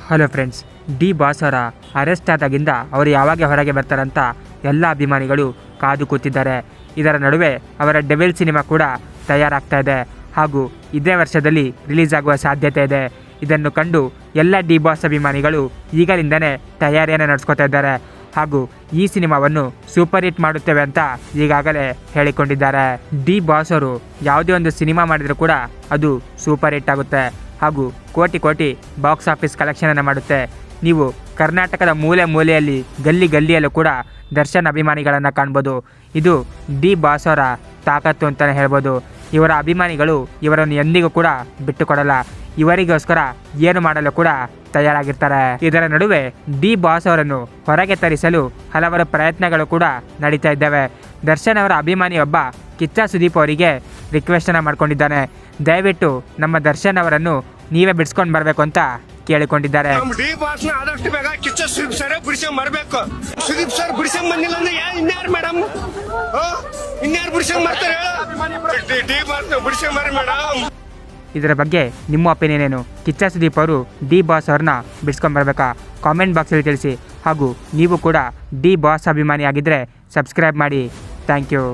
Hello friends, D boss ಅವರ arrest ಆದಾಗಿಂದ ಅವರು ಯಾವಾಗ ಹೊರಗೆ ಬರ್ತಾರಂತ ಎಲ್ಲ ಅಭಿಮಾನಿಗಳು ಕಾದು ಕೂತಿದ್ದಾರೆ. ಇದರ ನಡುವೆ ಅವರ ಡೆವಿಲ್ ಸಿನಿಮಾ ಕೂಡ ತಯಾರಾಗ್ತಾ ಇದೆ ಹಾಗೂ ಇದೇ ವರ್ಷದಲ್ಲಿ ರಿಲೀಸ್ ಆಗುವ ಸಾಧ್ಯತೆ ಇದೆ. ಇದನ್ನು ಕಂಡು ಎಲ್ಲ ಡಿ ಬಾಸ್ ಅಭಿಮಾನಿಗಳು ಈಗಲಿಂದನೇ ತಯಾರಿಯನ್ನು ನಡೆಸ್ಕೊತಾ ಇದ್ದಾರೆ ಹಾಗೂ ಈ ಸಿನಿಮಾವನ್ನು ಸೂಪರ್ ಹಿಟ್ ಮಾಡುತ್ತೇವೆ ಅಂತ ಈಗಾಗಲೇ ಹೇಳಿಕೊಂಡಿದ್ದಾರೆ. ಡಿ ಬಾಸ್ ಅವರು ಯಾವುದೇ ಒಂದು ಸಿನಿಮಾ ಮಾಡಿದರೂ ಕೂಡ ಅದು ಸೂಪರ್ ಹಿಟ್ ಆಗುತ್ತೆ ಹಾಗೂ ಕೋಟಿ ಕೋಟಿ ಬಾಕ್ಸ್ ಆಫೀಸ್ ಕಲೆಕ್ಷನನ್ನು ಮಾಡುತ್ತೆ. ನೀವು ಕರ್ನಾಟಕದ ಮೂಲೆ ಮೂಲೆಯಲ್ಲಿ ಗಲ್ಲಿಯಲ್ಲೂ ಕೂಡ ದರ್ಶನ್ ಅಭಿಮಾನಿಗಳನ್ನು ಕಾಣ್ಬೋದು. ಇದು ಡಿ ಬಾಸ್ ಅವರ ತಾಕತ್ತು ಅಂತಲೇ ಹೇಳ್ಬೋದು. ಇವರ ಅಭಿಮಾನಿಗಳು ಇವರನ್ನು ಎಂದಿಗೂ ಕೂಡ ಬಿಟ್ಟುಕೊಡಲ್ಲ. ಇವರಿಗೋಸ್ಕರ ಏನು ಮಾಡಲು ಕೂಡ ತಯಾರಾಗಿರ್ತಾರೆ. ಇದರ ನಡುವೆ ಡಿ ಬಾಸ್ ಅವರನ್ನು ಹೊರಗೆ ತರಿಸಲು ಹಲವಾರು ಪ್ರಯತ್ನಗಳು ಕೂಡ ನಡೀತಾ ಇದ್ದಾವೆ. ದರ್ಶನ್ ಅವರ ಅಭಿಮಾನಿಯೊಬ್ಬ ಕಿಚ್ಚ ಸುದೀಪ್ ಅವರಿಗೆ ರಿಕ್ವೆಸ್ಟನ್ನು ಮಾಡ್ಕೊಂಡಿದ್ದಾನೆ. ದಯವಿಟ್ಟು ನಮ್ಮ ದರ್ಶನ್ ಅವರನ್ನು ನೀವೇ ಬಿಡಿಸ್ಕೊಂಡು ಬರಬೇಕು ಅಂತ ಕೇಳಿಕೊಂಡಿದ್ದಾರೆ. ಡಿ ಬಾಸ್ ಆದಷ್ಟು ಬೇಗ ಕಿಚ್ಚ ಸುದೀಪ್ ಸರ್ ಬಿಡಿಸ್ಕೊಂಡ್ ಬರ್ಬೇಕು. ಸುದೀಪ್ ಸರ್ ಬಿಡಿಸ್ಕೊಂಡ್ ಬಂದಿಲ್ಲ ಅಂದ್ರೆ ಇನ್ಯಾರು ಮೇಡಮ್, ಇನ್ಯಾರು ಬಿಡಿಸ್ಕೊಂಡ್ ಬರ್ತಾರೆ? ಡಿ ಬಾಸ್ ಬಿಡಿಸ್ಕೊಂಡ್ ಬರ್ರಿ ಮೇಡಮ್. ಇದರ ಬಗ್ಗೆ ನಿಮ್ಮ ಒಪಿನಿಯನ್ ಏನು? ಕಿಚ್ಚ ಸುದೀಪ್ ಅವರು ಡಿ ಬಾಸ್ ಅವ್ರನ್ನ ಬಿಡಿಸ್ಕೊಂಡು ಬರಬೇಕಾ? ಕಾಮೆಂಟ್ ಬಾಕ್ಸಲ್ಲಿ ತಿಳಿಸಿ ಹಾಗೂ ನೀವು ಕೂಡ ಡಿ ಬಾಸ್ ಅಭಿಮಾನಿ ಆಗಿದ್ದರೆ ಸಬ್ಸ್ಕ್ರೈಬ್ ಮಾಡಿ. Thank you.